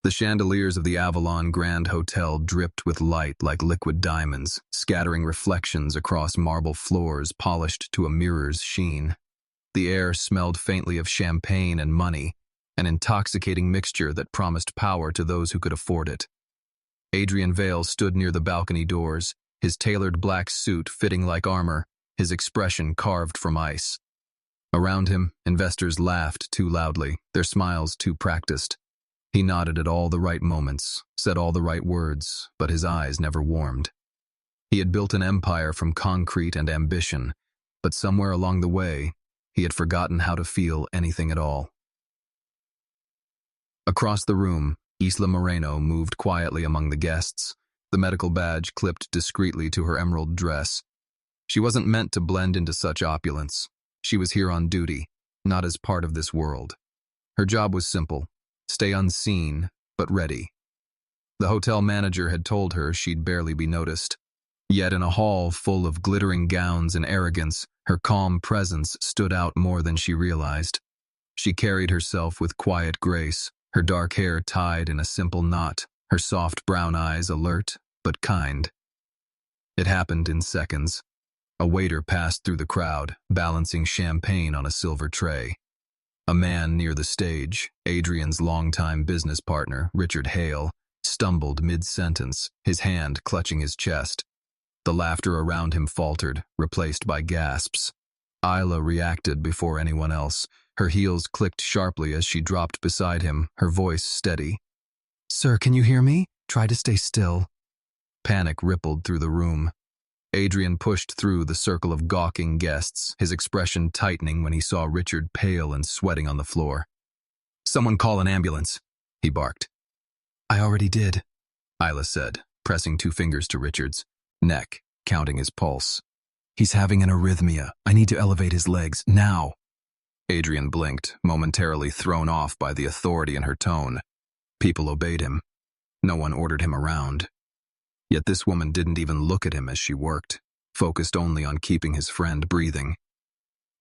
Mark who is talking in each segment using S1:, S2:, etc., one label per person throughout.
S1: The chandeliers of the Avalon Grand Hotel dripped with light like liquid diamonds, scattering reflections across marble floors polished to a mirror's sheen. The air smelled faintly of champagne and money, an intoxicating mixture that promised power to those who could afford it. Adrian Vale stood near the balcony doors, his tailored black suit fitting like armor, his expression carved from ice. Around him, investors laughed too loudly, their smiles too practiced. He nodded at all the right moments, said all the right words, but his eyes never warmed. He had built an empire from concrete and ambition, but somewhere along the way, he had forgotten how to feel anything at all. Across the room, Isla Moreno moved quietly among the guests, the medical badge clipped discreetly to her emerald dress. She wasn't meant to blend into such opulence. She was here on duty, not as part of this world. Her job was simple: stay unseen, but ready. The hotel manager had told her she'd barely be noticed. Yet in a hall full of glittering gowns and arrogance, her calm presence stood out more than she realized. She carried herself with quiet grace, her dark hair tied in a simple knot, her soft brown eyes alert but kind. It happened in seconds. A waiter passed through the crowd, balancing champagne on a silver tray. A man near the stage, Adrian's longtime business partner, Richard Hale, stumbled mid-sentence, his hand clutching his chest. The laughter around him faltered, replaced by gasps. Isla reacted before anyone else. Her heels clicked sharply as she dropped beside him, her voice steady. "Sir, can you hear me? Try to stay still." Panic rippled through the room. Adrian pushed through the circle of gawking guests, his expression tightening when he saw Richard pale and sweating on the floor. "Someone call an ambulance," he barked. "I already did," Isla said, pressing 2 fingers to Richard's neck, counting his pulse. "He's having an arrhythmia. I need to elevate his legs, now." Adrian blinked, momentarily thrown off by the authority in her tone. People obeyed him. No one ordered him around. Yet this woman didn't even look at him as she worked, focused only on keeping his friend breathing.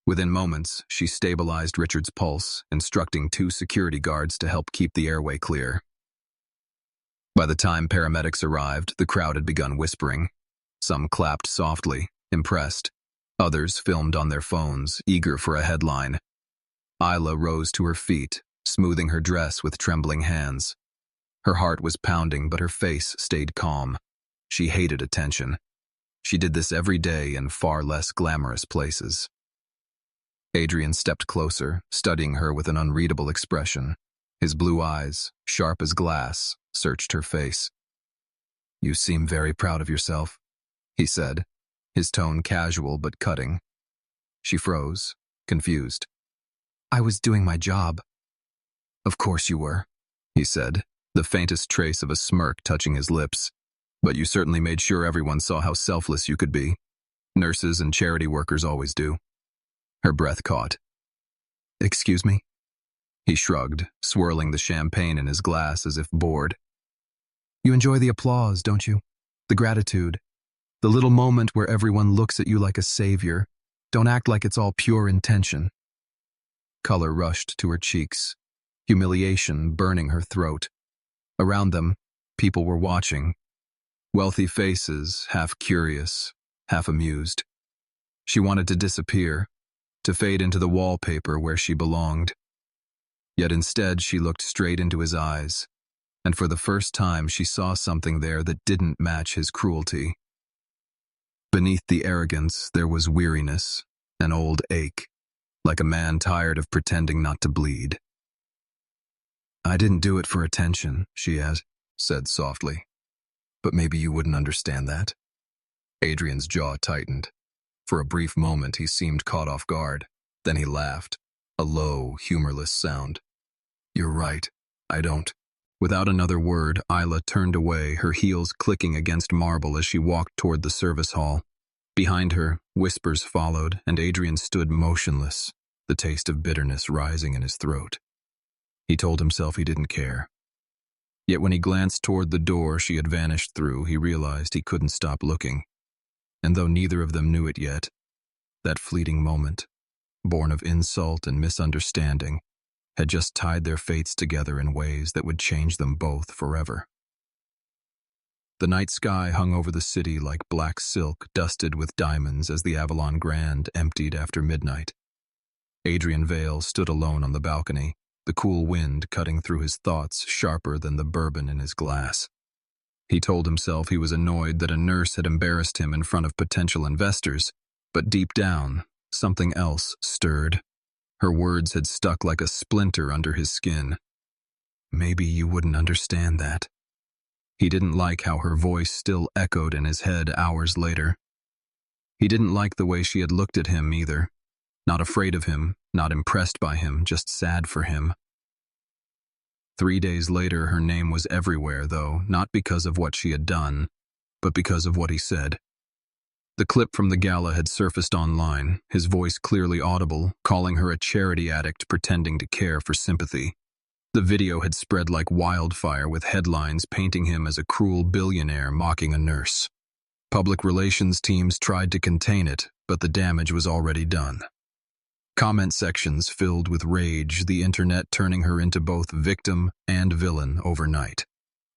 S1: Within moments, she stabilized Richard's pulse, instructing 2 security guards to help keep the airway clear. By the time paramedics arrived, the crowd had begun whispering. Some clapped softly, impressed. Others filmed on their phones, eager for a headline. Isla rose to her feet, smoothing her dress with trembling hands. Her heart was pounding, but her face stayed calm. She hated attention. She did this every day in far less glamorous places. Adrian stepped closer, studying her with an unreadable expression. His blue eyes, sharp as glass, searched her face. "You seem very proud of yourself," he said, his tone casual but cutting. She froze, confused. "I was doing my job." "Of course you were," he said, the faintest trace of a smirk touching his lips. "But you certainly made sure everyone saw how selfless you could be. Nurses and charity workers always do." Her breath caught. "Excuse me?" He shrugged, swirling the champagne in his glass as if bored. "You enjoy the applause, don't you? The gratitude. The little moment where everyone looks at you like a savior. Don't act like it's all pure intention." Color rushed to her cheeks, humiliation burning her throat. Around them, people were watching. Wealthy faces, half curious, half amused. She wanted to disappear, to fade into the wallpaper where she belonged. Yet instead she looked straight into his eyes, and for the first time she saw something there that didn't match his cruelty. Beneath the arrogance there was weariness, an old ache, like a man tired of pretending not to bleed. "I didn't do it for attention," she said softly. "But maybe you wouldn't understand that." Adrian's jaw tightened. For a brief moment he seemed caught off guard. Then he laughed, a low, humorless sound. "You're right, I don't." Without another word, Isla turned away, her heels clicking against marble as she walked toward the service hall. Behind her, whispers followed, and Adrian stood motionless, the taste of bitterness rising in his throat. He told himself he didn't care. Yet when he glanced toward the door she had vanished through, he realized he couldn't stop looking. And though neither of them knew it yet, that fleeting moment, born of insult and misunderstanding, had just tied their fates together in ways that would change them both forever. The night sky hung over the city like black silk dusted with diamonds as the Avalon Grand emptied after midnight. Adrian Vale stood alone on the balcony, the cool wind cutting through his thoughts sharper than the bourbon in his glass. He told himself he was annoyed that a nurse had embarrassed him in front of potential investors, but deep down, something else stirred. Her words had stuck like a splinter under his skin. Maybe you wouldn't understand that. He didn't like how her voice still echoed in his head hours later. He didn't like the way she had looked at him either. Not afraid of him, not impressed by him, just sad for him. 3 days later, her name was everywhere, though, not because of what she had done, but because of what he said. The clip from the gala had surfaced online, his voice clearly audible, calling her a charity addict pretending to care for sympathy. The video had spread like wildfire with headlines painting him as a cruel billionaire mocking a nurse. Public relations teams tried to contain it, but the damage was already done. Comment sections filled with rage, the internet turning her into both victim and villain overnight.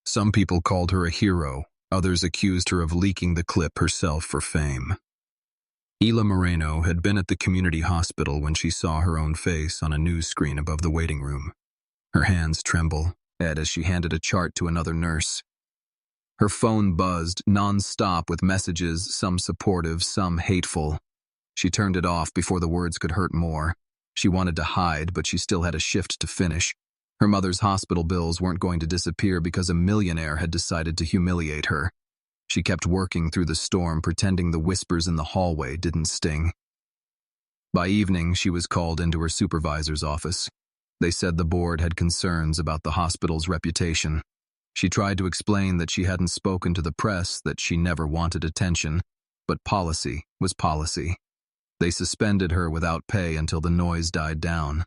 S1: Some people called her a hero, others accused her of leaking the clip herself for fame. Isla Moreno had been at the community hospital when she saw her own face on a news screen above the waiting room. Her hands trembled as she handed a chart to another nurse. Her phone buzzed non-stop with messages, some supportive, some hateful. She turned it off before the words could hurt more. She wanted to hide, but she still had a shift to finish. Her mother's hospital bills weren't going to disappear because a millionaire had decided to humiliate her. She kept working through the storm, pretending the whispers in the hallway didn't sting. By evening, she was called into her supervisor's office. They said the board had concerns about the hospital's reputation. She tried to explain that she hadn't spoken to the press, that she never wanted attention, but policy was policy. They suspended her without pay until the noise died down.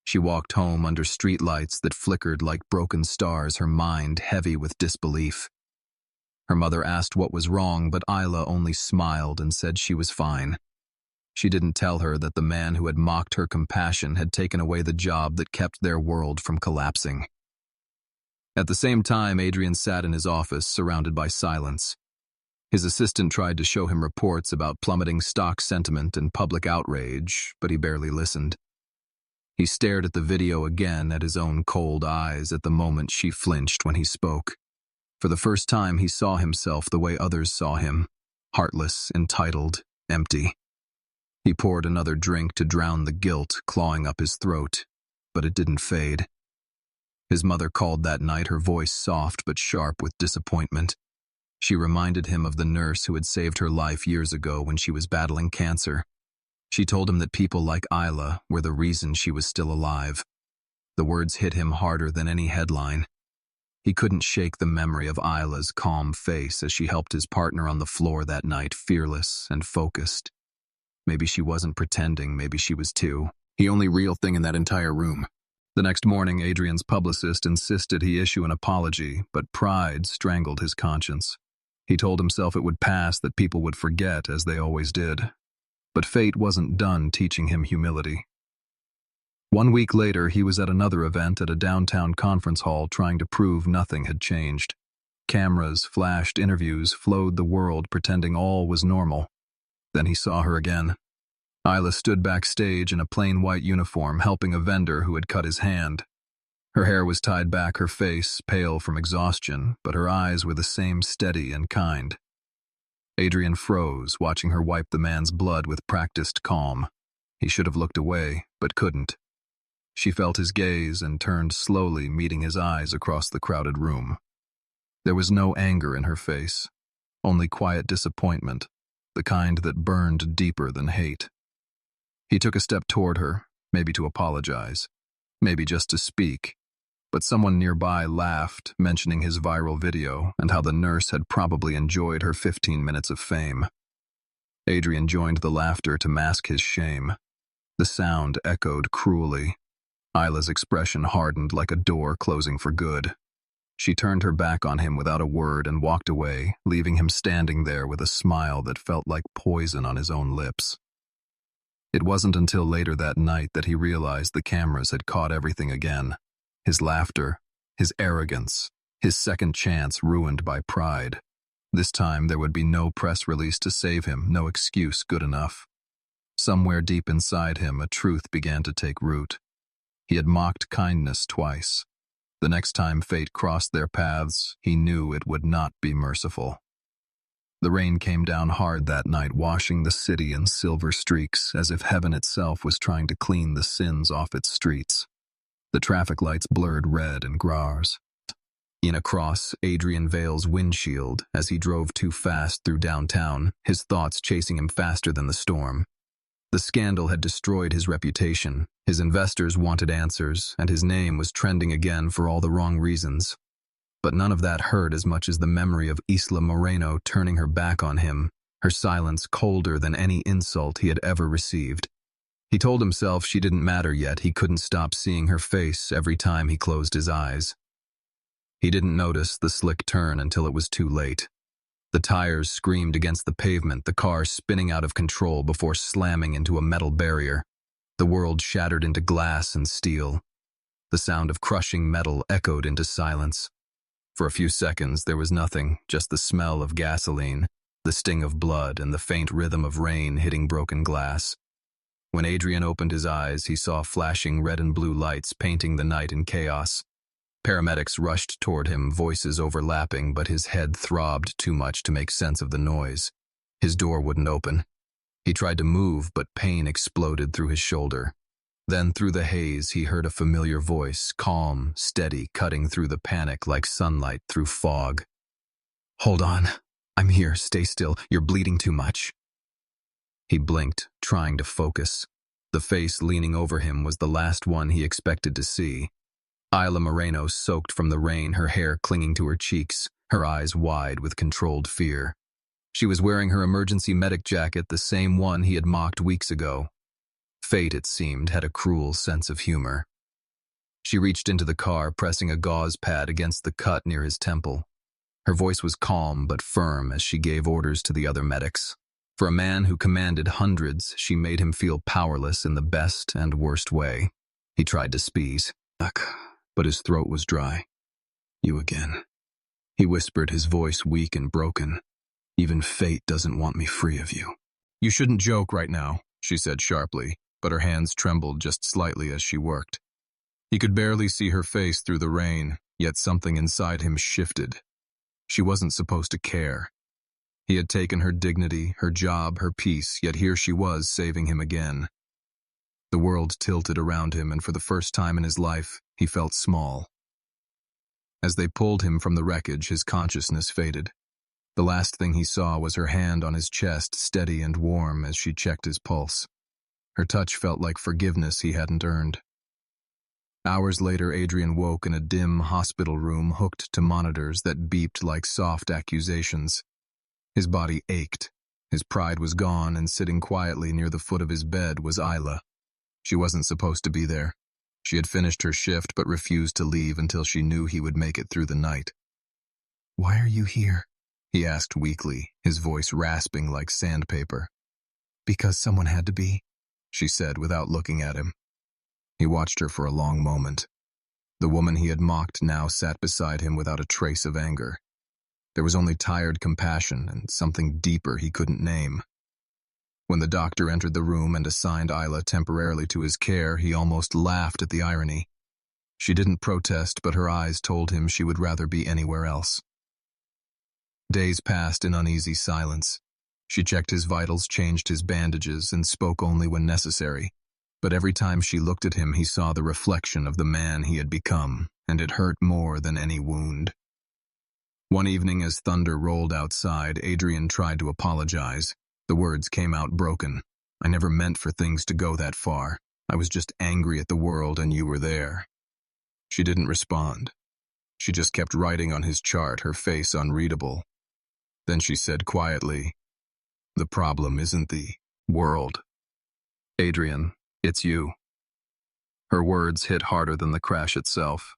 S1: She walked home under streetlights that flickered like broken stars, her mind heavy with disbelief. Her mother asked what was wrong, but Isla only smiled and said she was fine. She didn't tell her that the man who had mocked her compassion had taken away the job that kept their world from collapsing. At the same time, Adrian sat in his office, surrounded by silence. His assistant tried to show him reports about plummeting stock sentiment and public outrage, but he barely listened. He stared at the video again, at his own cold eyes, at the moment she flinched when he spoke. For the first time, he saw himself the way others saw him, heartless, entitled, empty. He poured another drink to drown the guilt clawing up his throat, but it didn't fade. His mother called that night, her voice soft but sharp with disappointment. She reminded him of the nurse who had saved her life years ago when she was battling cancer. She told him that people like Isla were the reason she was still alive. The words hit him harder than any headline. He couldn't shake the memory of Isla's calm face as she helped his partner on the floor that night, fearless and focused. Maybe she wasn't pretending, maybe she was too. The only real thing in that entire room. The next morning, Adrian's publicist insisted he issue an apology, but pride strangled his conscience. He told himself it would pass, that people would forget, as they always did. But fate wasn't done teaching him humility. 1 week later, he was at another event at a downtown conference hall trying to prove nothing had changed. Cameras, flashed interviews, flowed the world pretending all was normal. Then he saw her again. Isla stood backstage in a plain white uniform, helping a vendor who had cut his hand. Her hair was tied back, her face pale from exhaustion, but her eyes were the same, steady and kind. Adrian froze, watching her wipe the man's blood with practiced calm. He should have looked away, but couldn't. She felt his gaze and turned slowly, meeting his eyes across the crowded room. There was no anger in her face, only quiet disappointment, the kind that burned deeper than hate. He took a step toward her, maybe to apologize, maybe just to speak, but someone nearby laughed, mentioning his viral video and how the nurse had probably enjoyed her 15 minutes of fame. Adrian joined the laughter to mask his shame. The sound echoed cruelly. Isla's expression hardened like a door closing for good. She turned her back on him without a word and walked away, leaving him standing there with a smile that felt like poison on his own lips. It wasn't until later that night that he realized the cameras had caught everything again. His laughter, his arrogance, his second chance ruined by pride. This time there would be no press release to save him, no excuse good enough. Somewhere deep inside him, a truth began to take root. He had mocked kindness twice. The next time fate crossed their paths, he knew it would not be merciful. The rain came down hard that night, washing the city in silver streaks, as if heaven itself was trying to clean the sins off its streets. The traffic lights blurred red and grars. In across Adrian Vale's windshield as he drove too fast through downtown, his thoughts chasing him faster than the storm. The scandal had destroyed his reputation, his investors wanted answers, and his name was trending again for all the wrong reasons. But none of that hurt as much as the memory of Isla Moreno turning her back on him, her silence colder than any insult he had ever received. He told himself she didn't matter yet. He couldn't stop seeing her face every time he closed his eyes. He didn't notice the slick turn until it was too late. The tires screamed against the pavement, the car spinning out of control before slamming into a metal barrier. The world shattered into glass and steel. The sound of crushing metal echoed into silence. For a few seconds there was nothing, just the smell of gasoline, the sting of blood, and the faint rhythm of rain hitting broken glass. When Adrian opened his eyes, he saw flashing red and blue lights painting the night in chaos. Paramedics rushed toward him, voices overlapping, but his head throbbed too much to make sense of the noise. His door wouldn't open. He tried to move, but pain exploded through his shoulder. Then through the haze he heard a familiar voice, calm, steady, cutting through the panic like sunlight through fog. "Hold on. I'm here. Stay still. You're bleeding too much." He blinked, trying to focus. The face leaning over him was the last one he expected to see. Isla Moreno soaked from the rain, her hair clinging to her cheeks, her eyes wide with controlled fear. She was wearing her emergency medic jacket, the same one he had mocked weeks ago. Fate, it seemed, had a cruel sense of humor. She reached into the car, pressing a gauze pad against the cut near his temple. Her voice was calm but firm as she gave orders to the other medics. For a man who commanded hundreds, she made him feel powerless in the best and worst way. He tried to speak, but his throat was dry. "You again," he whispered, his voice weak and broken. "Even fate doesn't want me free of you." "You shouldn't joke right now," she said sharply, but her hands trembled just slightly as she worked. He could barely see her face through the rain, yet something inside him shifted. She wasn't supposed to care. He had taken her dignity, her job, her peace, yet here she was saving him again. The world tilted around him, and for the first time in his life, he felt small. As they pulled him from the wreckage, his consciousness faded. The last thing he saw was her hand on his chest, steady and warm as she checked his pulse. Her touch felt like forgiveness he hadn't earned. Hours later, Adrian woke in a dim hospital room hooked to monitors that beeped like soft accusations. His body ached. His pride was gone, and sitting quietly near the foot of his bed was Isla. She wasn't supposed to be there. She had finished her shift but refused to leave until she knew he would make it through the night. "Why are you here?" he asked weakly, his voice rasping like sandpaper. "Because someone had to be," she said without looking at him. He watched her for a long moment. The woman he had mocked now sat beside him without a trace of anger. There was only tired compassion and something deeper he couldn't name. When the doctor entered the room and assigned Isla temporarily to his care, he almost laughed at the irony. She didn't protest, but her eyes told him she would rather be anywhere else. Days passed in uneasy silence. She checked his vitals, changed his bandages, and spoke only when necessary. But every time she looked at him, he saw the reflection of the man he had become, and it hurt more than any wound. One evening, as thunder rolled outside, Adrian tried to apologize. The words came out broken. "I never meant for things to go that far. I was just angry at the world and you were there." She didn't respond. She just kept writing on his chart, her face unreadable. Then she said quietly, "The problem isn't the world. Adrian, it's you." Her words hit harder than the crash itself.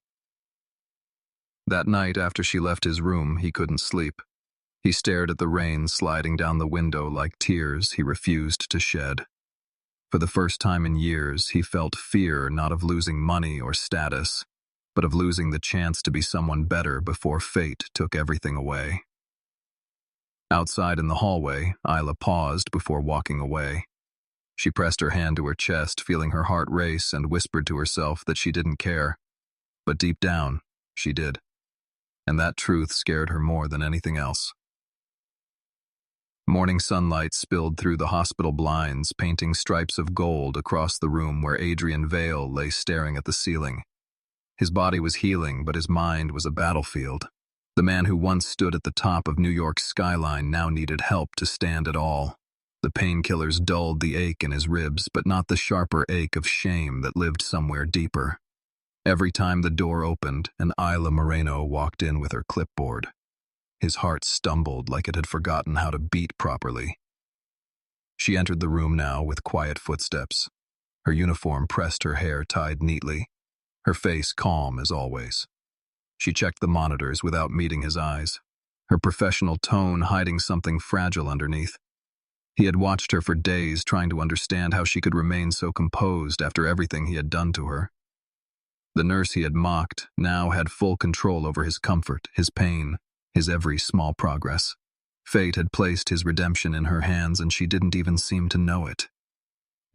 S1: That night, after she left his room, he couldn't sleep. He stared at the rain sliding down the window like tears he refused to shed. For the first time in years, he felt fear not of losing money or status, but of losing the chance to be someone better before fate took everything away. Outside in the hallway, Isla paused before walking away. She pressed her hand to her chest, feeling her heart race, and whispered to herself that she didn't care. But deep down, she did. And that truth scared her more than anything else. Morning sunlight spilled through the hospital blinds, painting stripes of gold across the room where Adrian Vale lay staring at the ceiling. His body was healing, but his mind was a battlefield. The man who once stood at the top of New York's skyline now needed help to stand at all. The painkillers dulled the ache in his ribs, but not the sharper ache of shame that lived somewhere deeper. Every time the door opened, and Isla Moreno walked in with her clipboard. His heart stumbled like it had forgotten how to beat properly. She entered the room now with quiet footsteps. Her uniform pressed, her hair tied neatly, her face calm as always. She checked the monitors without meeting his eyes, her professional tone hiding something fragile underneath. He had watched her for days, trying to understand how she could remain so composed after everything he had done to her. The nurse he had mocked now had full control over his comfort, his pain, his every small progress. Fate had placed his redemption in her hands, and she didn't even seem to know it.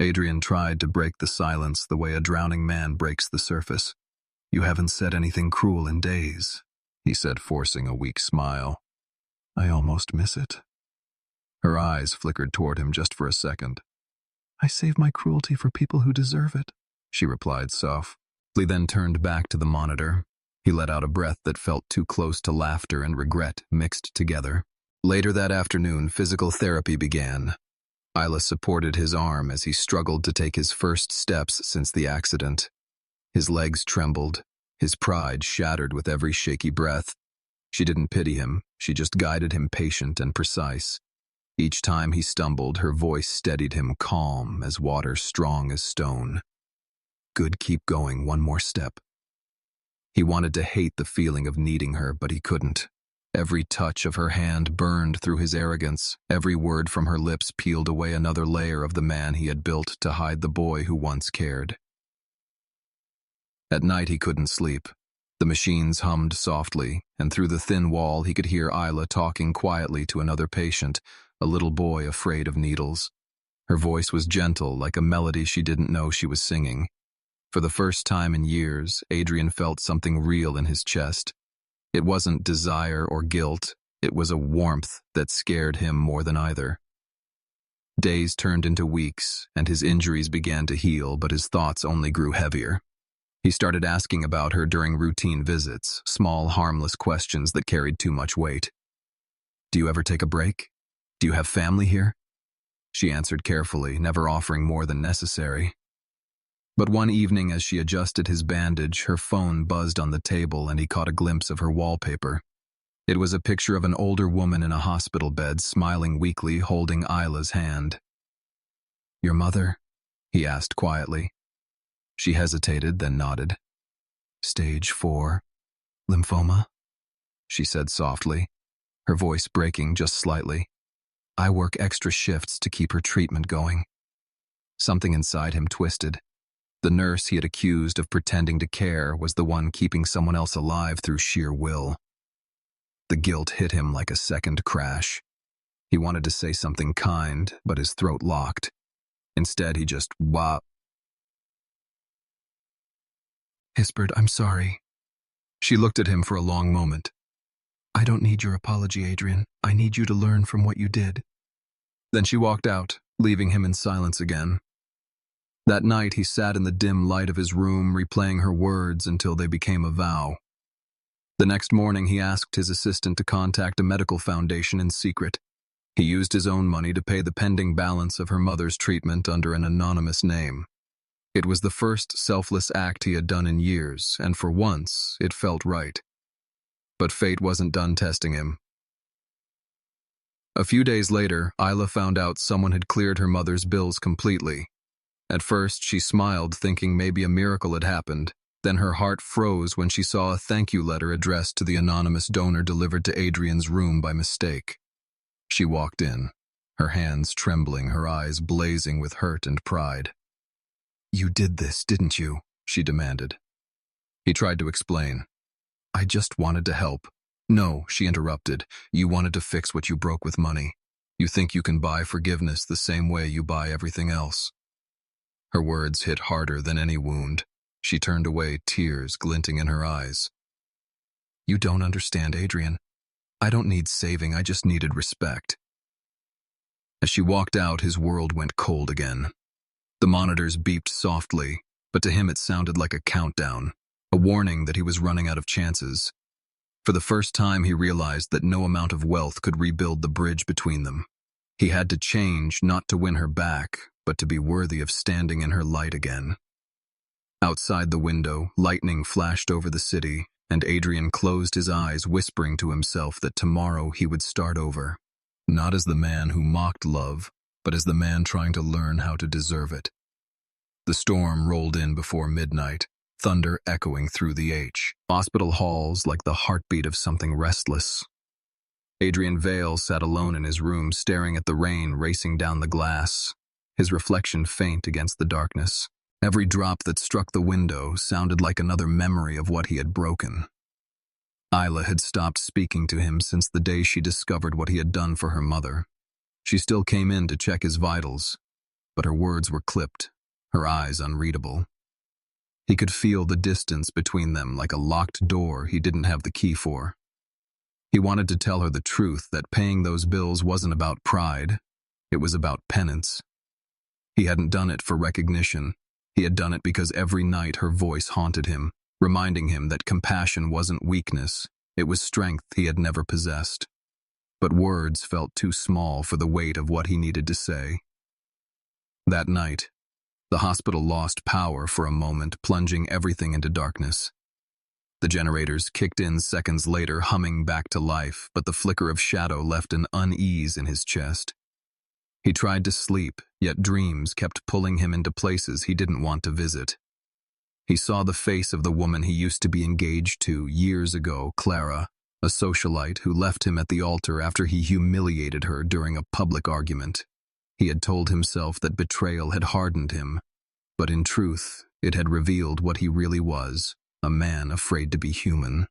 S1: Adrian tried to break the silence the way a drowning man breaks the surface. "You haven't said anything cruel in days," he said, forcing a weak smile. "I almost miss it." Her eyes flickered toward him just for a second. "I save my cruelty for people who deserve it," she replied softly, then turned back to the monitor. He let out a breath that felt too close to laughter and regret mixed together. Later that afternoon, physical therapy began. Isla supported his arm as he struggled to take his first steps since the accident. His legs trembled, his pride shattered with every shaky breath. She didn't pity him, she just guided him, patient and precise. Each time he stumbled, her voice steadied him, calm as water, strong as stone. "Good, keep going, one more step." He wanted to hate the feeling of needing her, but he couldn't. Every touch of her hand burned through his arrogance. Every word from her lips peeled away another layer of the man he had built to hide the boy who once cared. At night he couldn't sleep. The machines hummed softly, and through the thin wall he could hear Isla talking quietly to another patient, a little boy afraid of needles. Her voice was gentle, like a melody she didn't know she was singing. For the first time in years, Adrian felt something real in his chest. It wasn't desire or guilt, it was a warmth that scared him more than either. Days turned into weeks, and his injuries began to heal, but his thoughts only grew heavier. He started asking about her during routine visits, small, harmless questions that carried too much weight. "Do you ever take a break? Do you have family here?" She answered carefully, never offering more than necessary. But one evening as she adjusted his bandage, her phone buzzed on the table and he caught a glimpse of her wallpaper. It was a picture of an older woman in a hospital bed, smiling weakly, holding Isla's hand. "Your mother?" he asked quietly. She hesitated, then nodded. "Stage 4, lymphoma," she said softly, her voice breaking just slightly. "I work extra shifts to keep her treatment going." Something inside him twisted. The nurse he had accused of pretending to care was the one keeping someone else alive through sheer will. The guilt hit him like a second crash. He wanted to say something kind, but his throat locked. Instead, he just whispered, "I'm sorry." She looked at him for a long moment. "I don't need your apology, Adrian. I need you to learn from what you did." Then she walked out, leaving him in silence again. That night he sat in the dim light of his room, replaying her words until they became a vow. The next morning he asked his assistant to contact a medical foundation in secret. He used his own money to pay the pending balance of her mother's treatment under an anonymous name. It was the first selfless act he had done in years, and for once it felt right. But fate wasn't done testing him. A few days later, Isla found out someone had cleared her mother's bills completely. At first, she smiled, thinking maybe a miracle had happened. Then her heart froze when she saw a thank you letter addressed to the anonymous donor delivered to Adrian's room by mistake. She walked in, her hands trembling, her eyes blazing with hurt and pride. "You did this, didn't you?" she demanded. He tried to explain. "I just wanted to help." "No," she interrupted. "You wanted to fix what you broke with money. You think you can buy forgiveness the same way you buy everything else." Her words hit harder than any wound. She turned away, tears glinting in her eyes. "You don't understand, Adrian. I don't need saving, I just needed respect." As she walked out, his world went cold again. The monitors beeped softly, but to him it sounded like a countdown, a warning that he was running out of chances. For the first time, he realized that no amount of wealth could rebuild the bridge between them. He had to change, not to win her back, but to be worthy of standing in her light again. Outside the window, lightning flashed over the city, and Adrian closed his eyes, whispering to himself that tomorrow he would start over. Not as the man who mocked love, but as the man trying to learn how to deserve it. The storm rolled in before midnight, thunder echoing through the hospital halls like the heartbeat of something restless. Adrian Vale sat alone in his room, staring at the rain racing down the glass, his reflection faint against the darkness. Every drop that struck the window sounded like another memory of what he had broken. Isla had stopped speaking to him since the day she discovered what he had done for her mother. She still came in to check his vitals, but her words were clipped, her eyes unreadable. He could feel the distance between them like a locked door he didn't have the key for. He wanted to tell her the truth, that paying those bills wasn't about pride, it was about penance. He hadn't done it for recognition. He had done it because every night her voice haunted him, reminding him that compassion wasn't weakness, it was strength he had never possessed. But words felt too small for the weight of what he needed to say. That night, the hospital lost power for a moment, plunging everything into darkness. The generators kicked in seconds later, humming back to life, but the flicker of shadow left an unease in his chest. He tried to sleep, yet dreams kept pulling him into places he didn't want to visit. He saw the face of the woman he used to be engaged to years ago, Clara, a socialite who left him at the altar after he humiliated her during a public argument. He had told himself that betrayal had hardened him, but in truth, it had revealed what he really was, a man afraid to be human.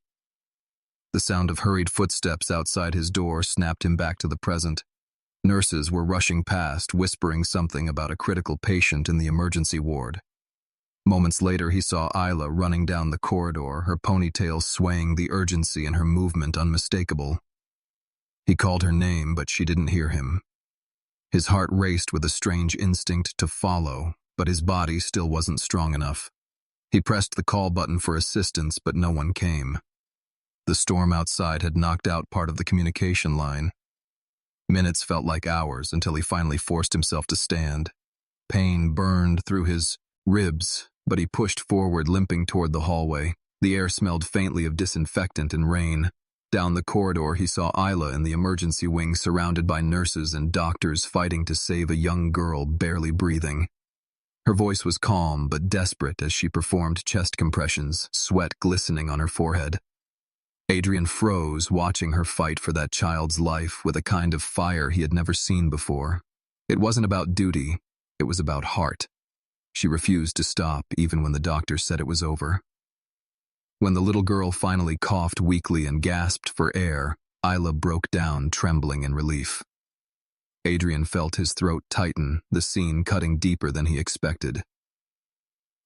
S1: The sound of hurried footsteps outside his door snapped him back to the present. Nurses were rushing past, whispering something about a critical patient in the emergency ward. Moments later, he saw Isla running down the corridor, her ponytail swaying, the urgency in her movement unmistakable. He called her name, but she didn't hear him. His heart raced with a strange instinct to follow, but his body still wasn't strong enough. He pressed the call button for assistance, but no one came. The storm outside had knocked out part of the communication line. Minutes felt like hours until he finally forced himself to stand. Pain burned through his ribs, but he pushed forward, limping toward the hallway. The air smelled faintly of disinfectant and rain. Down the corridor, he saw Isla in the emergency wing, surrounded by nurses and doctors fighting to save a young girl barely breathing. Her voice was calm but desperate as she performed chest compressions, sweat glistening on her forehead. Adrian froze, watching her fight for that child's life with a kind of fire he had never seen before. It wasn't about duty, it was about heart. She refused to stop, even when the doctor said it was over. When the little girl finally coughed weakly and gasped for air, Isla broke down, trembling in relief. Adrian felt his throat tighten, the scene cutting deeper than he expected.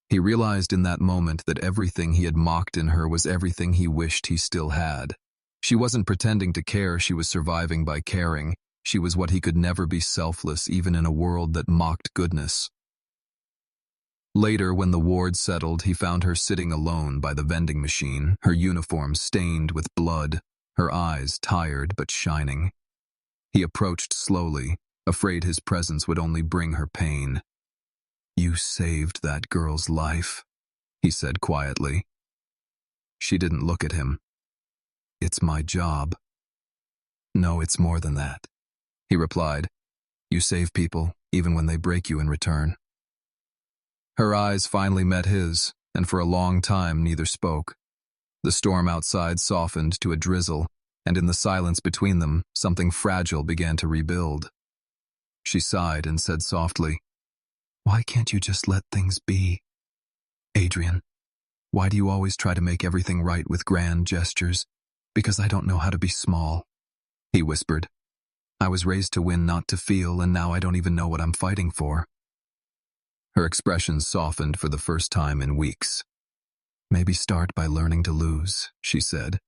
S1: He realized in that moment that everything he had mocked in her was everything he wished he still had. She wasn't pretending to care, she was surviving by caring. She was what he could never be, selfless, even in a world that mocked goodness. Later, when the ward settled, he found her sitting alone by the vending machine, her uniform stained with blood, her eyes tired but shining. He approached slowly, afraid his presence would only bring her pain. "You saved that girl's life," he said quietly. She didn't look at him. "It's my job." "No, it's more than that," he replied. "You save people, even when they break you in return." Her eyes finally met his, and for a long time neither spoke. The storm outside softened to a drizzle, and in the silence between them, something fragile began to rebuild. She sighed and said softly, "Why can't you just let things be? Adrian, why do you always try to make everything right with grand gestures? Because I don't know how to be small," he whispered. "I was raised to win, not to feel, and now I don't even know what I'm fighting for." Her expression softened for the first time in weeks. "Maybe start by learning to lose," she said.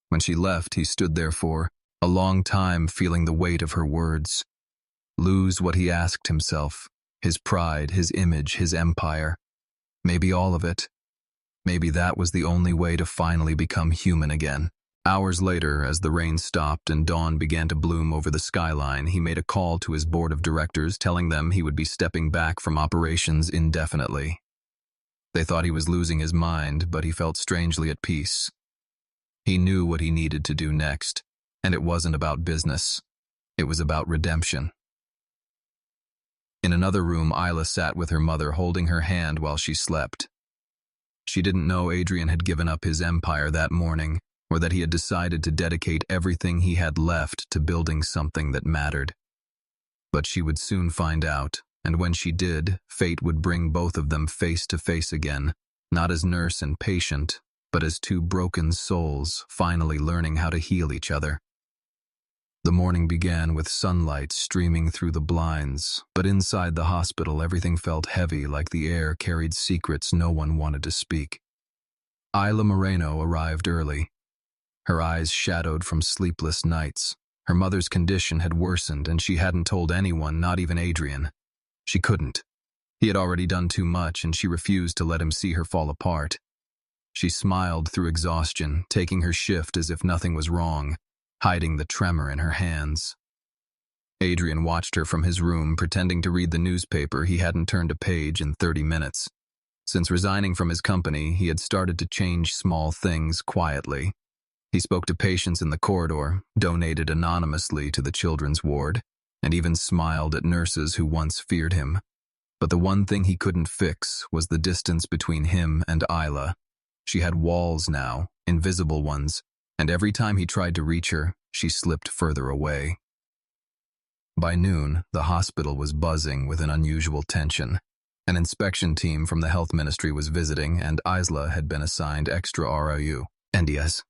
S1: When she left, he stood there for a long time, feeling the weight of her words. Lose what he asked himself, his pride, his image, his empire. Maybe all of it. Maybe that was the only way to finally become human again. Hours later, as the rain stopped and dawn began to bloom over the skyline, he made a call to his board of directors, telling them he would be stepping back from operations indefinitely. They thought he was losing his mind, but he felt strangely at peace. He knew what he needed to do next, and it wasn't about business. It was about redemption. In another room, Isla sat with her mother, holding her hand while she slept. She didn't know Adrian had given up his empire that morning, or that he had decided to dedicate everything he had left to building something that mattered. But she would soon find out, and when she did, fate would bring both of them face to face again, not as nurse and patient, but as two broken souls finally learning how to heal each other. The morning began with sunlight streaming through the blinds, but inside the hospital everything felt heavy, like the air carried secrets no one wanted to speak. Isla Moreno arrived early. Her eyes shadowed from sleepless nights. Her mother's condition had worsened, and she hadn't told anyone, not even Adrian. She couldn't. He had already done too much, and she refused to let him see her fall apart. She smiled through exhaustion, taking her shift as if nothing was wrong, hiding the tremor in her hands. Adrian watched her from his room, pretending to read the newspaper. He hadn't turned a page in 30 minutes. Since resigning from his company, he had started to change small things quietly. He spoke to patients in the corridor, donated anonymously to the children's ward, and even smiled at nurses who once feared him. But the one thing he couldn't fix was the distance between him and Isla. She had walls now, invisible ones, and every time he tried to reach her, she slipped further away. By noon, the hospital was buzzing with an unusual tension. An inspection team from the health ministry was visiting, and Isla had been assigned extra ROU, NDS.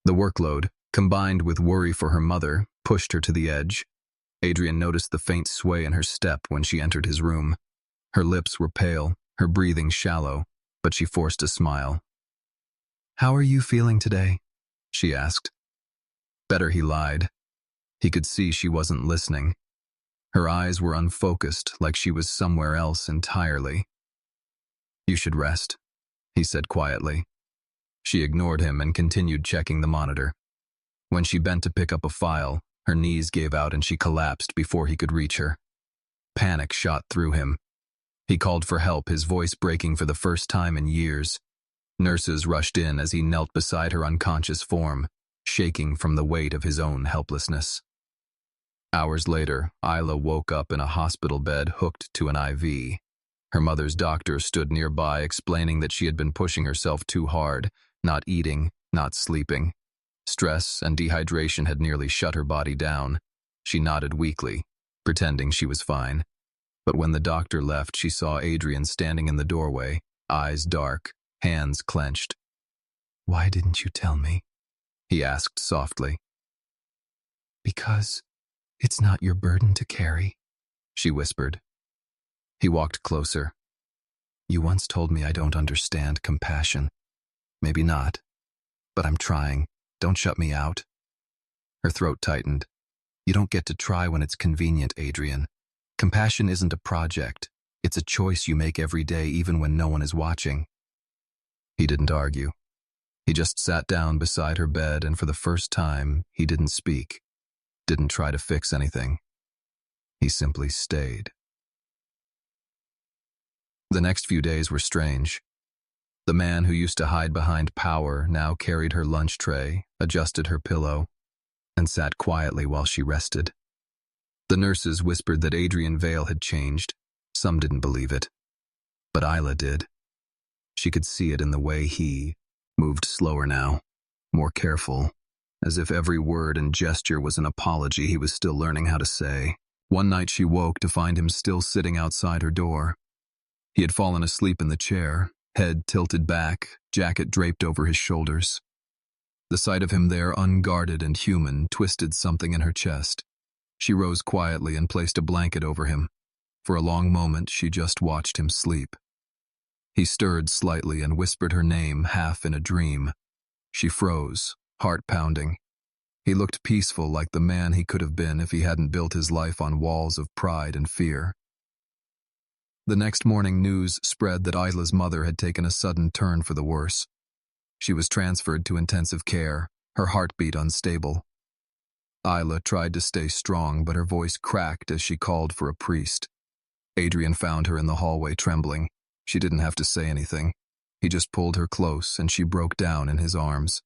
S1: The workload, combined with worry for her mother, pushed her to the edge. Adrian noticed the faint sway in her step when she entered his room. Her lips were pale, her breathing shallow, but she forced a smile. "How are you feeling today?" she asked. Better, he lied. He could see she wasn't listening. Her eyes were unfocused, like she was somewhere else entirely. "You should rest," he said quietly. She ignored him and continued checking the monitor. When she bent to pick up a file, her knees gave out and she collapsed before he could reach her. Panic shot through him. He called for help, his voice breaking for the first time in years. Nurses rushed in as he knelt beside her unconscious form, shaking from the weight of his own helplessness. Hours later, Isla woke up in a hospital bed hooked to an IV. Her mother's doctor stood nearby, explaining that she had been pushing herself too hard, not eating, not sleeping. Stress and dehydration had nearly shut her body down. She nodded weakly, pretending she was fine. But when the doctor left, she saw Adrian standing in the doorway, eyes dark, hands clenched. "Why didn't you tell me?" he asked softly. "Because it's not your burden to carry," she whispered. He walked closer. "You once told me I don't understand compassion. Maybe not, but I'm trying. Don't shut me out." Her throat tightened. "You don't get to try when it's convenient, Adrian. Compassion isn't a project. It's a choice you make every day, even when no one is watching." He didn't argue. He just sat down beside her bed, and for the first time, he didn't speak, didn't try to fix anything. He simply stayed. The next few days were strange. The man who used to hide behind power now carried her lunch tray, adjusted her pillow, and sat quietly while she rested. The nurses whispered that Adrian Vale had changed. Some didn't believe it, but Isla did. She could see it in the way he moved slower now, more careful, as if every word and gesture was an apology he was still learning how to say. One night she woke to find him still sitting outside her door. He had fallen asleep in the chair, head tilted back, jacket draped over his shoulders. The sight of him there, unguarded and human, twisted something in her chest. She rose quietly and placed a blanket over him. For a long moment, she just watched him sleep. He stirred slightly and whispered her name, half in a dream. She froze, heart pounding. He looked peaceful, like the man he could have been if he hadn't built his life on walls of pride and fear. The next morning, news spread that Isla's mother had taken a sudden turn for the worse. She was transferred to intensive care, her heartbeat unstable. Isla tried to stay strong, but her voice cracked as she called for a priest. Adrian found her in the hallway, trembling. She didn't have to say anything. He just pulled her close, and she broke down in his arms.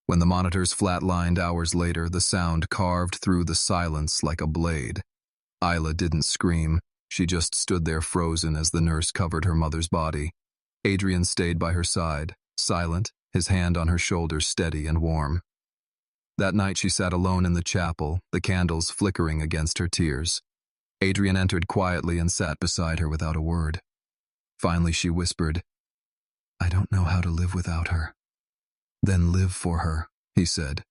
S1: When the monitors flatlined hours later, the sound carved through the silence like a blade. Isla didn't scream. She just stood there frozen as the nurse covered her mother's body. Adrian stayed by her side, silent, his hand on her shoulder, steady and warm. That night she sat alone in the chapel, the candles flickering against her tears. Adrian entered quietly and sat beside her without a word. Finally she whispered, "I don't know how to live without her." "Then live for her," he said.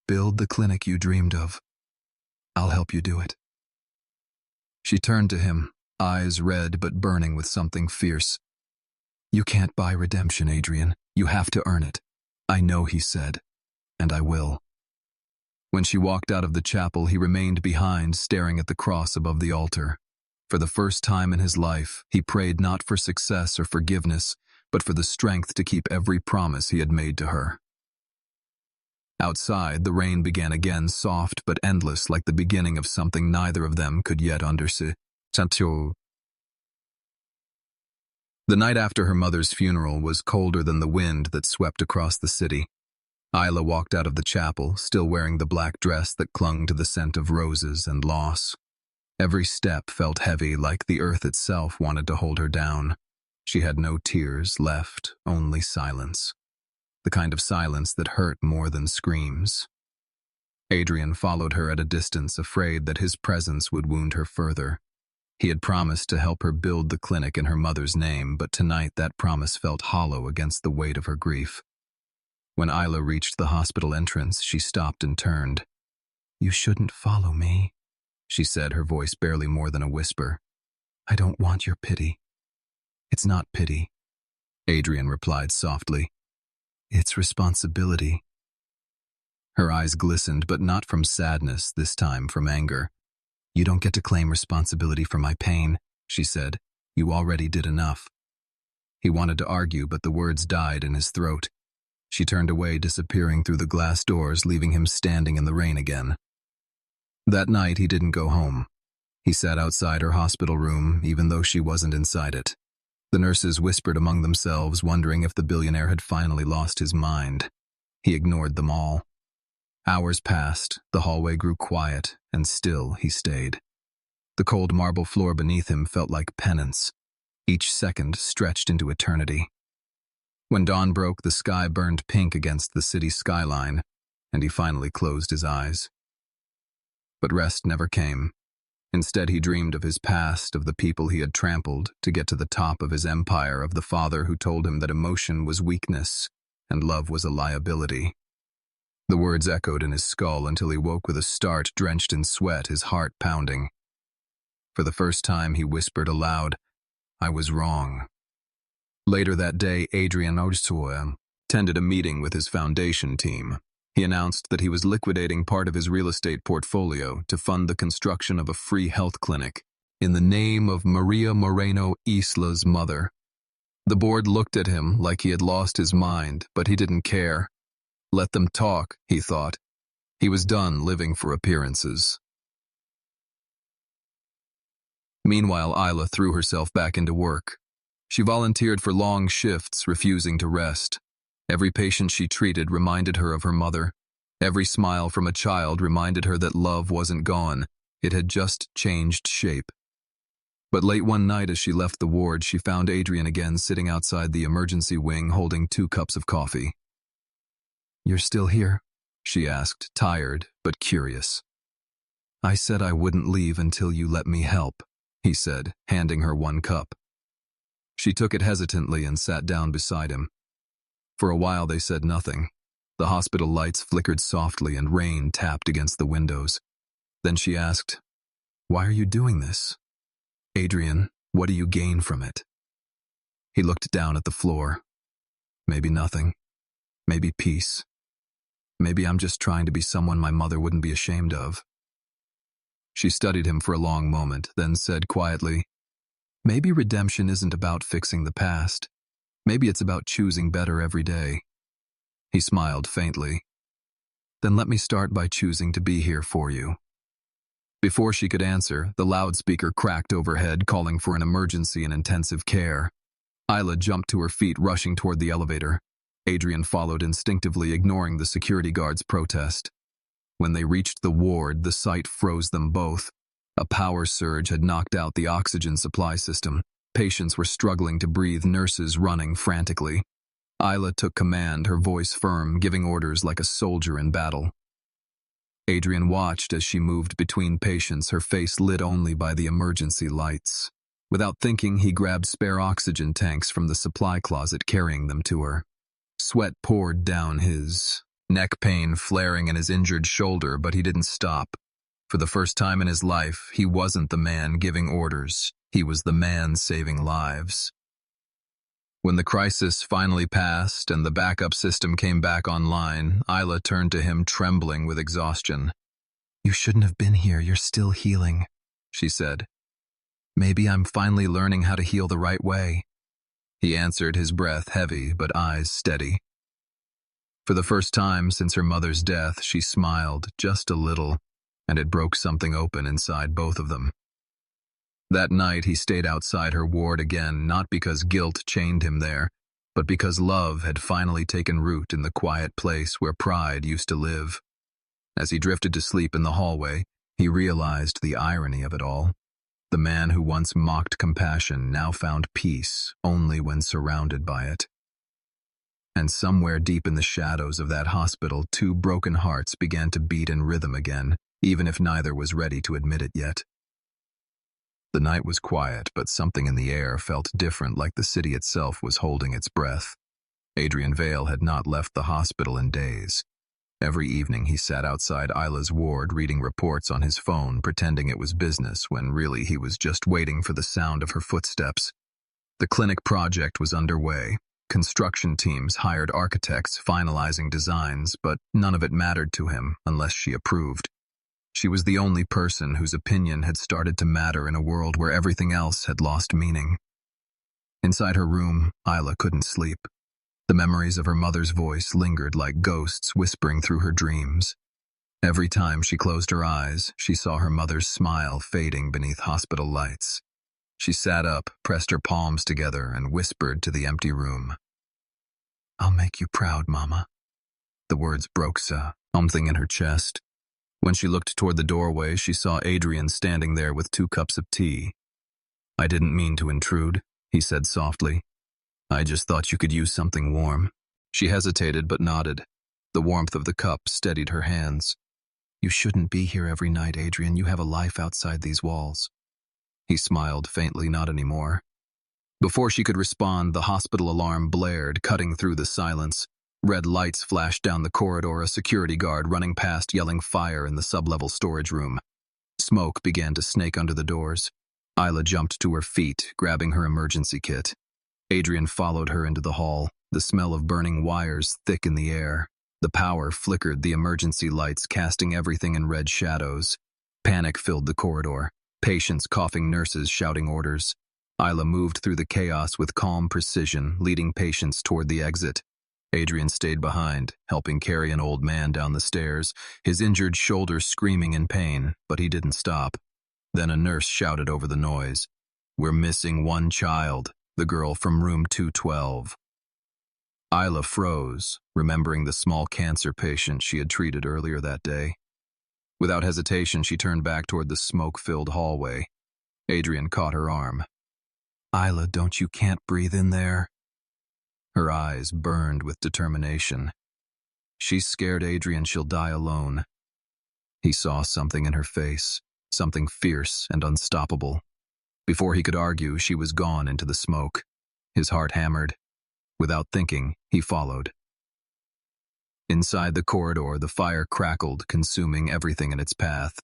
S1: "Build the clinic you dreamed of. I'll help you do it." She turned to him, eyes red but burning with something fierce. "You can't buy redemption, Adrian. You have to earn it." "I know," he said, "and I will." When she walked out of the chapel, he remained behind, staring at the cross above the altar. For the first time in his life, he prayed not for success or forgiveness, but for the strength to keep every promise he had made to her. Outside, the rain began again, soft but endless, like the beginning of something neither of them could yet understand. The night after her mother's funeral was colder than the wind that swept across the city. Isla walked out of the chapel, still wearing the black dress that clung to the scent of roses and loss. Every step felt heavy, like the earth itself wanted to hold her down. She had no tears left, only silence. The kind of silence that hurt more than screams. Adrian followed her at a distance, afraid that his presence would wound her further. He had promised to help her build the clinic in her mother's name, but tonight that promise felt hollow against the weight of her grief. When Isla reached the hospital entrance, she stopped and turned. "You shouldn't follow me," she said, her voice barely more than a whisper. "I don't want your pity." "It's not pity," Adrian replied softly. "It's responsibility." Her eyes glistened, but not from sadness, this time from anger. "You don't get to claim responsibility for my pain," she said. "You already did enough." He wanted to argue, but the words died in his throat. She turned away, disappearing through the glass doors, leaving him standing in the rain again. That night he didn't go home. He sat outside her hospital room, even though she wasn't inside it. The nurses whispered among themselves, wondering if the billionaire had finally lost his mind. He ignored them all. Hours passed, the hallway grew quiet, and still he stayed. The cold marble floor beneath him felt like penance. Each second stretched into eternity. When dawn broke, the sky burned pink against the city skyline, and he finally closed his eyes. But rest never came. Instead, he dreamed of his past, of the people he had trampled to get to the top of his empire, of the father who told him that emotion was weakness and love was a liability. The words echoed in his skull until he woke with a start, drenched in sweat, his heart pounding. For the first time, he whispered aloud, "I was wrong." Later that day, Adrian attended a meeting with his foundation team. He announced that he was liquidating part of his real estate portfolio to fund the construction of a free health clinic in the name of Maria Moreno Isla's mother. The board looked at him like he had lost his mind, but he didn't care. Let them talk, he thought. He was done living for appearances. Meanwhile, Isla threw herself back into work. She volunteered for long shifts, refusing to rest. Every patient she treated reminded her of her mother. Every smile from a child reminded her that love wasn't gone. It had just changed shape. But late one night as she left the ward, she found Adrian again sitting outside the emergency wing holding 2 cups of coffee. "You're still here?" she asked, tired but curious. I said I wouldn't leave until you let me help, he said, handing her one cup. She took it hesitantly and sat down beside him. For a while they said nothing. The hospital lights flickered softly and rain tapped against the windows. Then she asked, "Why are you doing this? Adrian, what do you gain from it?" He looked down at the floor. Maybe nothing. Maybe peace. Maybe I'm just trying to be someone my mother wouldn't be ashamed of. She studied him for a long moment, then said quietly, "Maybe redemption isn't about fixing the past. Maybe it's about choosing better every day." He smiled faintly. "Then let me start by choosing to be here for you." Before she could answer, the loudspeaker cracked overhead, calling for an emergency and intensive care. Isla jumped to her feet, rushing toward the elevator. Adrian followed instinctively, ignoring the security guard's protest. When they reached the ward, the sight froze them both. A power surge had knocked out the oxygen supply system. Patients were struggling to breathe, nurses running frantically. Isla took command, her voice firm, giving orders like a soldier in battle. Adrian watched as she moved between patients, her face lit only by the emergency lights. Without thinking, he grabbed spare oxygen tanks from the supply closet, carrying them to her. Sweat poured down his neck, pain flaring in his injured shoulder, but he didn't stop. For the first time in his life, he wasn't the man giving orders. He was the man saving lives. When the crisis finally passed and the backup system came back online, Isla turned to him, trembling with exhaustion. "You shouldn't have been here. You're still healing," she said. "Maybe I'm finally learning how to heal the right way." He answered, his breath heavy but eyes steady. For the first time since her mother's death, she smiled just a little, and it broke something open inside both of them. That night he stayed outside her ward again, not because guilt chained him there, but because love had finally taken root in the quiet place where pride used to live. As he drifted to sleep in the hallway, he realized the irony of it all. The man who once mocked compassion now found peace only when surrounded by it. And somewhere deep in the shadows of that hospital, two broken hearts began to beat in rhythm again, even if neither was ready to admit it yet. The night was quiet, but something in the air felt different, like the city itself was holding its breath. Adrian Vale had not left the hospital in days. Every evening he sat outside Isla's ward, reading reports on his phone, pretending it was business when really he was just waiting for the sound of her footsteps. The clinic project was underway. Construction teams hired architects, finalizing designs, but none of it mattered to him unless she approved. She was the only person whose opinion had started to matter in a world where everything else had lost meaning. Inside her room, Isla couldn't sleep. The memories of her mother's voice lingered like ghosts whispering through her dreams. Every time she closed her eyes, she saw her mother's smile fading beneath hospital lights. She sat up, pressed her palms together, and whispered to the empty room. "I'll make you proud, Mama." The words broke something in her chest. When she looked toward the doorway, she saw Adrian standing there with 2 cups of tea. "I didn't mean to intrude," he said softly. "I just thought you could use something warm." She hesitated but nodded. The warmth of the cup steadied her hands. "You shouldn't be here every night, Adrian. You have a life outside these walls." He smiled faintly, "Not anymore." Before she could respond, the hospital alarm blared, cutting through the silence. Red lights flashed down the corridor, a security guard running past yelling fire in the sub-level storage room. Smoke began to snake under the doors. Isla jumped to her feet, grabbing her emergency kit. Adrian followed her into the hall, the smell of burning wires thick in the air. The power flickered the emergency lights, casting everything in red shadows. Panic filled the corridor, patients coughing, nurses shouting orders. Isla moved through the chaos with calm precision, leading patients toward the exit. Adrian stayed behind, helping carry an old man down the stairs, his injured shoulder screaming in pain, but he didn't stop. Then a nurse shouted over the noise, "We're missing one child, the girl from room 212. Isla froze, remembering the small cancer patient she had treated earlier that day. Without hesitation, she turned back toward the smoke-filled hallway. Adrian caught her arm. "Isla, you can't breathe in there." Her eyes burned with determination. "She's scared, Adrian. She'll die alone." He saw something in her face, something fierce and unstoppable. Before he could argue, she was gone into the smoke. His heart hammered. Without thinking, he followed. Inside the corridor, the fire crackled, consuming everything in its path.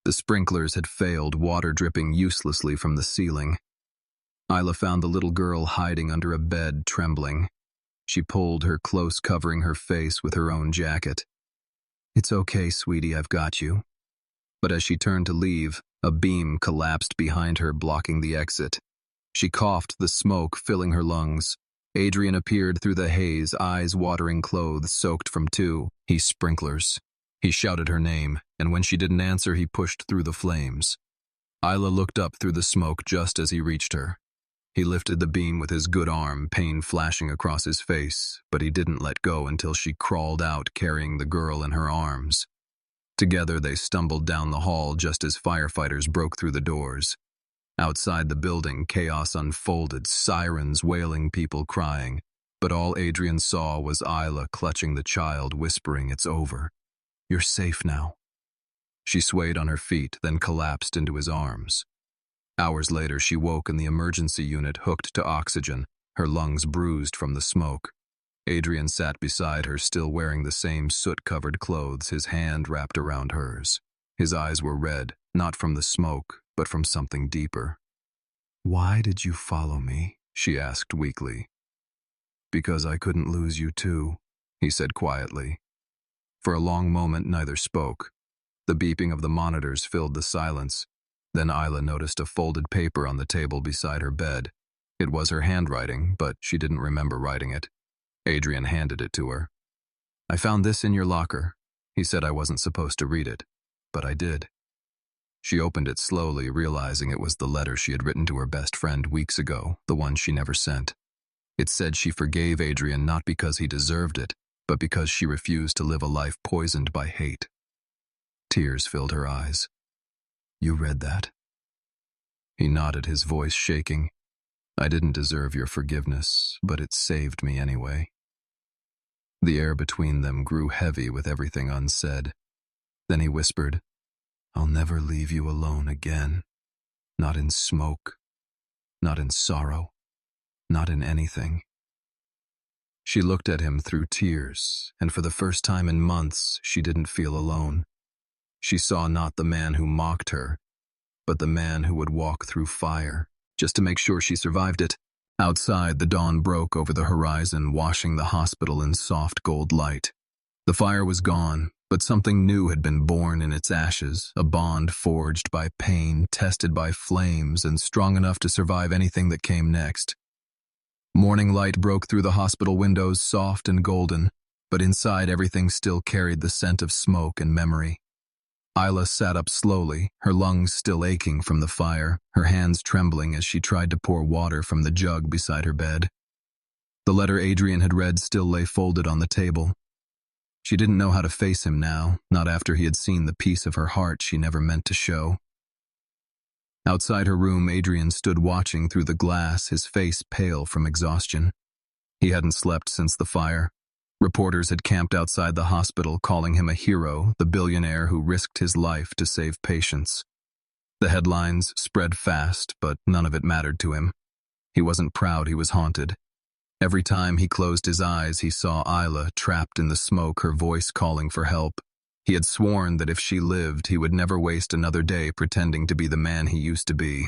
S1: The sprinklers had failed, water dripping uselessly from the ceiling. Isla found the little girl hiding under a bed, trembling. She pulled her close, covering her face with her own jacket. "It's okay, sweetie, I've got you." But as she turned to leave, a beam collapsed behind her, blocking the exit. She coughed, the smoke filling her lungs. Adrian appeared through the haze, eyes watering, clothes soaked from his sprinklers. He shouted her name, and when she didn't answer, he pushed through the flames. Isla looked up through the smoke just as he reached her. He lifted the beam with his good arm, pain flashing across his face, but he didn't let go until she crawled out, carrying the girl in her arms. Together they stumbled down the hall just as firefighters broke through the doors. Outside the building, chaos unfolded, sirens wailing, people crying. But all Adrian saw was Isla clutching the child, whispering, "It's over. You're safe now." She swayed on her feet, then collapsed into his arms. Hours later, she woke in the emergency unit, hooked to oxygen, her lungs bruised from the smoke. Adrian sat beside her, still wearing the same soot-covered clothes, his hand wrapped around hers. His eyes were red, not from the smoke, but from something deeper. "Why did you follow me?" she asked weakly. "Because I couldn't lose you too," he said quietly. For a long moment, neither spoke. The beeping of the monitors filled the silence. Then Isla noticed a folded paper on the table beside her bed. It was her handwriting, but she didn't remember writing it. Adrian handed it to her. "I found this in your locker." He said I wasn't supposed to read it, but I did. She opened it slowly, realizing it was the letter she had written to her best friend weeks ago, the one she never sent. It said she forgave Adrian not because he deserved it, but because she refused to live a life poisoned by hate. Tears filled her eyes. "You read that?" He nodded, his voice shaking. "I didn't deserve your forgiveness, but it saved me anyway." The air between them grew heavy with everything unsaid. Then he whispered, "I'll never leave you alone again. Not in smoke, not in sorrow, not in anything." She looked at him through tears, and for the first time in months, she didn't feel alone. She saw not the man who mocked her, but the man who would walk through fire, just to make sure she survived it. Outside, the dawn broke over the horizon, washing the hospital in soft gold light. The fire was gone, but something new had been born in its ashes, a bond forged by pain, tested by flames, and strong enough to survive anything that came next. Morning light broke through the hospital windows, soft and golden, but inside everything still carried the scent of smoke and memory. Isla sat up slowly, her lungs still aching from the fire, her hands trembling as she tried to pour water from the jug beside her bed. The letter Adrian had read still lay folded on the table. She didn't know how to face him now, not after he had seen the piece of her heart she never meant to show. Outside her room, Adrian stood watching through the glass, his face pale from exhaustion. He hadn't slept since the fire. Reporters had camped outside the hospital, calling him a hero, the billionaire who risked his life to save patients. The headlines spread fast, but none of it mattered to him. He wasn't proud, he was haunted. Every time he closed his eyes, he saw Isla trapped in the smoke, her voice calling for help. He had sworn that if she lived, he would never waste another day pretending to be the man he used to be.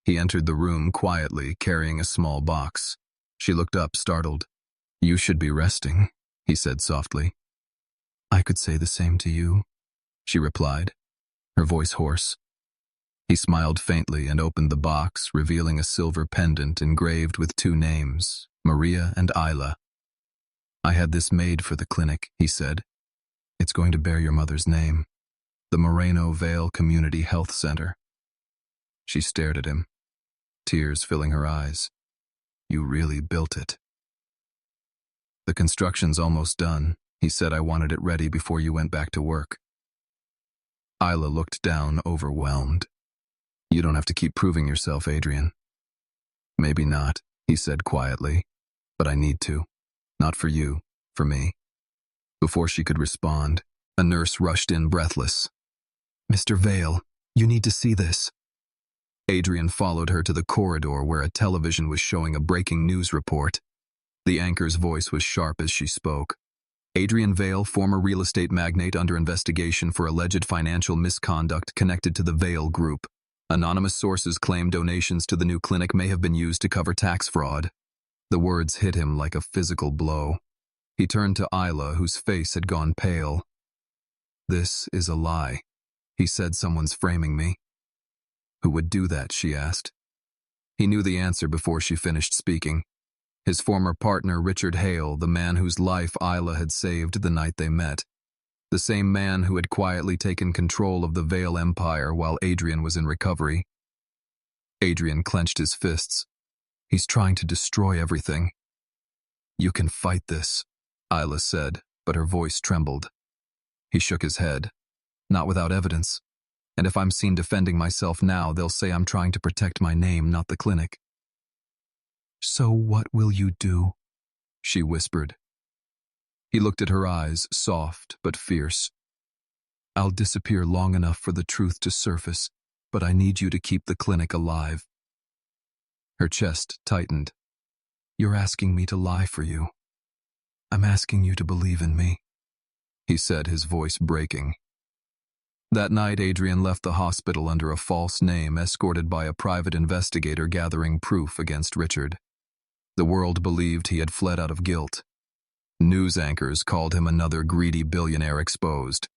S1: He entered the room quietly, carrying a small box. She looked up, startled. "You should be resting," he said softly. "I could say the same to you," she replied, her voice hoarse. He smiled faintly and opened the box, revealing a silver pendant engraved with 2 names, Maria and Isla. "I had this made for the clinic," he said. "It's going to bear your mother's name, the Moreno Vale Community Health Center." She stared at him, tears filling her eyes. "You really built it." "The construction's almost done," he said. "I wanted it ready before you went back to work." Isla looked down, overwhelmed. "You don't have to keep proving yourself, Adrian." "Maybe not," he said quietly, "but I need to. Not for you, for me." Before she could respond, A nurse rushed in breathless. "Mr. Vale, you need to see this." Adrian followed her to the corridor where a television was showing a breaking news report. The anchor's voice was sharp as she spoke. Adrian Vale, former real estate magnate under investigation for alleged financial misconduct connected to the Vale Group. Anonymous sources claim donations to the new clinic may have been used to cover tax fraud. The words hit him like a physical blow. He turned to Isla, whose face had gone pale. "This is a lie," he said. "Someone's framing me." "Who would do that?" she asked. He knew the answer before she finished speaking. His former partner, Richard Hale, the man whose life Isla had saved the night they met. The same man who had quietly taken control of the Vale Empire while Adrian was in recovery. Adrian clenched his fists. "He's trying to destroy everything." "You can fight this," Isla said, but her voice trembled. He shook his head. "Not without evidence. And if I'm seen defending myself now, they'll say I'm trying to protect my name, not the clinic." "So what will you do?" she whispered. He looked at her eyes, soft but fierce. "I'll disappear long enough for the truth to surface, but I need you to keep the clinic alive." Her chest tightened. "You're asking me to lie for you." "I'm asking you to believe in me," he said, his voice breaking. That night, Adrian left the hospital under a false name, escorted by a private investigator gathering proof against Richard. The world believed he had fled out of guilt. News anchors called him another greedy billionaire exposed.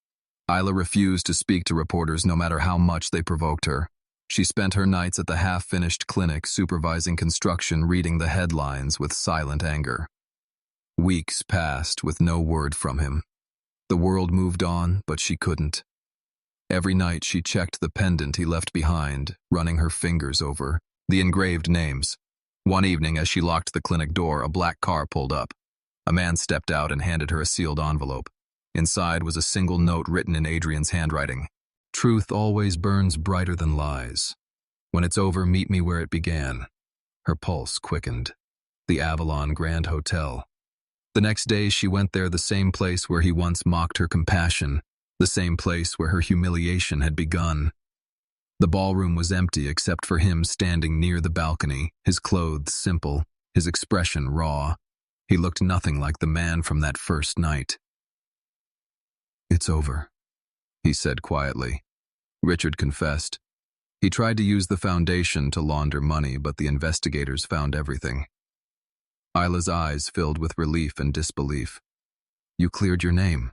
S1: Isla refused to speak to reporters no matter how much they provoked her. She spent her nights at the half-finished clinic supervising construction, reading the headlines with silent anger. Weeks passed with no word from him. The world moved on, but she couldn't. Every night she checked the pendant he left behind, running her fingers over the engraved names. One evening, as she locked the clinic door, a black car pulled up. A man stepped out and handed her a sealed envelope. Inside was a single note written in Adrian's handwriting. "Truth always burns brighter than lies. When it's over, meet me where it began." Her pulse quickened. The Avalon Grand Hotel. The next day she went there, the same place where he once mocked her compassion, the same place where her humiliation had begun. The ballroom was empty except for him standing near the balcony, his clothes simple, his expression raw. He looked nothing like the man from that first night. "It's over," he said quietly. Richard confessed. He tried to use the foundation to launder money, but the investigators found everything. Isla's eyes filled with relief and disbelief. "You cleared your name."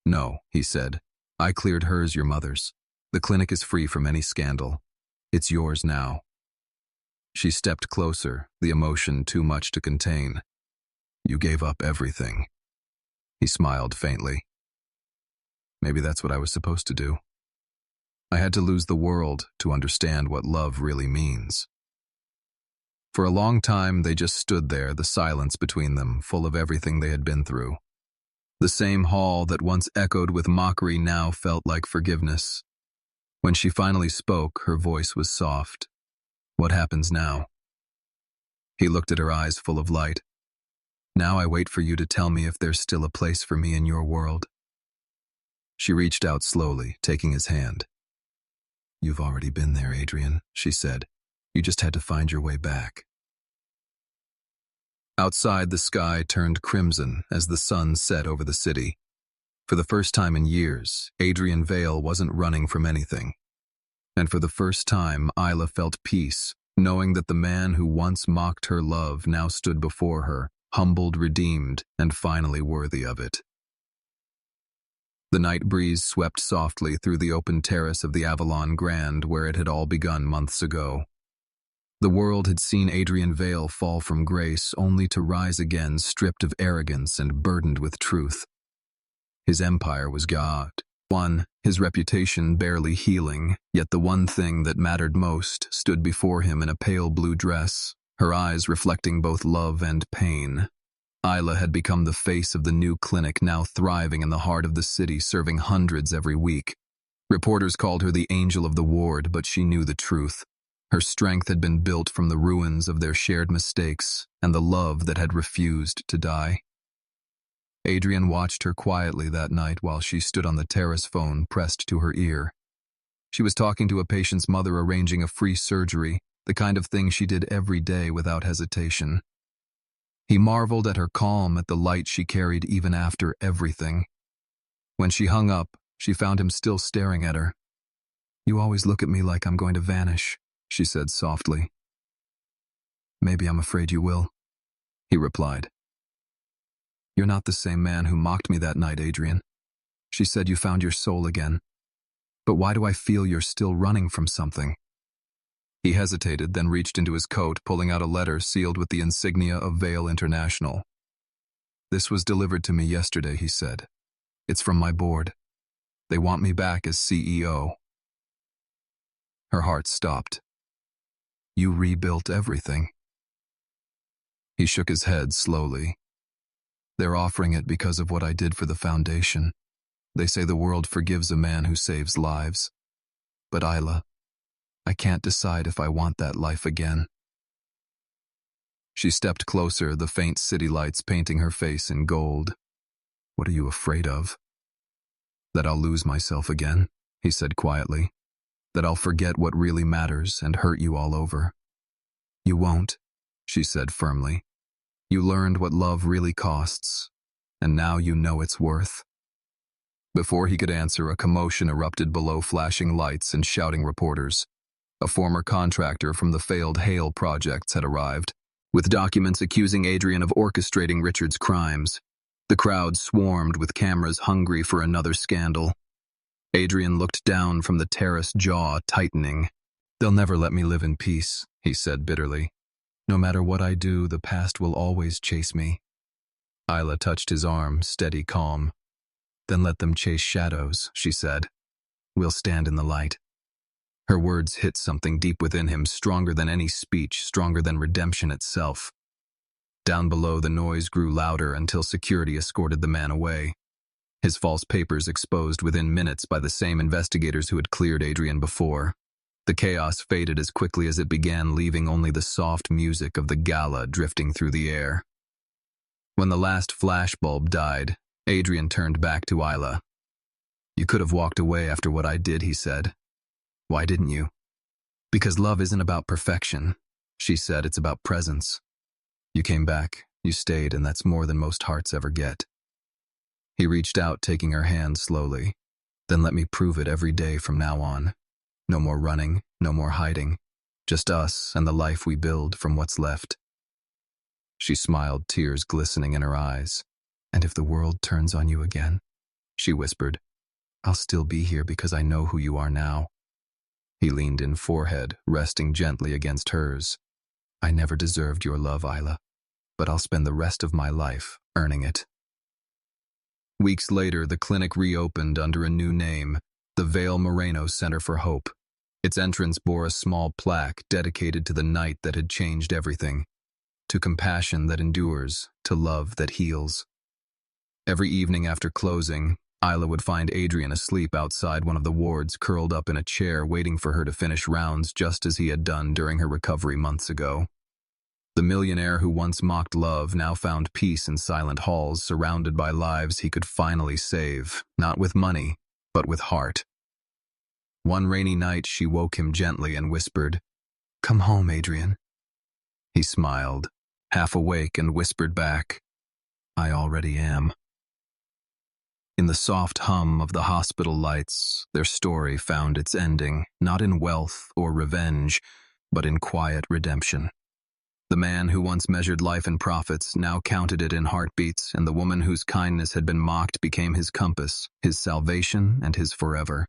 S1: "No," he said. "I cleared hers, your mother's. The clinic is free from any scandal. It's yours now." She stepped closer, the emotion too much to contain. "You gave up everything." He smiled faintly. "Maybe that's what I was supposed to do. I had to lose the world to understand what love really means." For a long time they just stood there, the silence between them, full of everything they had been through. The same hall that once echoed with mockery now felt like forgiveness. When she finally spoke, her voice was soft. "What happens now?" He looked at her eyes full of light. "Now I wait for you to tell me if there's still a place for me in your world." She reached out slowly, taking his hand. "You've already been there, Adrian," she said. "You just had to find your way back." Outside, the sky turned crimson as the sun set over the city. For the first time in years, Adrian Vale wasn't running from anything. And for the first time, Isla felt peace, knowing that the man who once mocked her love now stood before her, humbled, redeemed, and finally worthy of it. The night breeze swept softly through the open terrace of the Avalon Grand where it had all begun months ago. The world had seen Adrian Vale fall from grace only to rise again stripped of arrogance and burdened with truth. His empire was gone, his reputation barely healing, yet the one thing that mattered most stood before him in a pale blue dress, her eyes reflecting both love and pain. Isla had become the face of the new clinic, now thriving in the heart of the city, serving hundreds every week. Reporters called her the angel of the ward, but she knew the truth. Her strength had been built from the ruins of their shared mistakes and the love that had refused to die. Adrian watched her quietly that night while she stood on the terrace, phone pressed to her ear. She was talking to a patient's mother, arranging a free surgery, the kind of thing she did every day without hesitation. He marveled at her calm, at the light she carried even after everything. When she hung up, she found him still staring at her. "You always look at me like I'm going to vanish," she said softly. "Maybe I'm afraid you will," he replied. "You're not the same man who mocked me that night, Adrian." She said, "You found your soul again. But why do I feel you're still running from something?" He hesitated, then reached into his coat, pulling out a letter sealed with the insignia of Vale International. "This was delivered to me yesterday," he said. "It's from my board. They want me back as CEO." Her heart stopped. "You rebuilt everything." He shook his head slowly. "They're offering it because of what I did for the foundation. They say the world forgives a man who saves lives. But Isla, I can't decide if I want that life again." She stepped closer, the faint city lights painting her face in gold. "What are you afraid of?" "That I'll lose myself again," he said quietly. "That I'll forget what really matters and hurt you all over." "You won't," she said firmly. "You learned what love really costs, and now you know its worth." Before he could answer, a commotion erupted below, flashing lights and shouting reporters. A former contractor from the failed Hale projects had arrived, with documents accusing Adrian of orchestrating Richard's crimes. The crowd swarmed with cameras, hungry for another scandal. Adrian looked down from the terrace, jaw tightening. "They'll never let me live in peace," he said bitterly. "No matter what I do, the past will always chase me." Isla touched his arm, steady, calm. "Then let them chase shadows," she said. "We'll stand in the light." Her words hit something deep within him, stronger than any speech, stronger than redemption itself. Down below, the noise grew louder until security escorted the man away. His false papers exposed within minutes by the same investigators who had cleared Adrian before. The chaos faded as quickly as it began, leaving only the soft music of the gala drifting through the air. When the last flashbulb died, Adrian turned back to Isla. "You could have walked away after what I did," he said. "Why didn't you?" "Because love isn't about perfection," she said. "It's about presence. You came back, you stayed, and that's more than most hearts ever get." He reached out, taking her hand slowly. "Then let me prove it every day from now on. No more running, no more hiding. Just us and the life we build from what's left." She smiled, tears glistening in her eyes. "And if the world turns on you again," she whispered, "I'll still be here because I know who you are now." He leaned in, forehead resting gently against hers. "I never deserved your love, Isla, but I'll spend the rest of my life earning it." Weeks later, the clinic reopened under a new name, the Vale Moreno Center for Hope. Its entrance bore a small plaque dedicated to the night that had changed everything, to compassion that endures, to love that heals. Every evening after closing, Isla would find Adrian asleep outside one of the wards, curled up in a chair, waiting for her to finish rounds, just as he had done during her recovery months ago. The millionaire who once mocked love now found peace in silent halls, surrounded by lives he could finally save, not with money, but with heart. One rainy night, she woke him gently and whispered, "Come home, Adrian." He smiled, half awake, and whispered back, "I already am." In the soft hum of the hospital lights, their story found its ending, not in wealth or revenge, but in quiet redemption. The man who once measured life in profits now counted it in heartbeats, and the woman whose kindness had been mocked became his compass, his salvation, and his forever.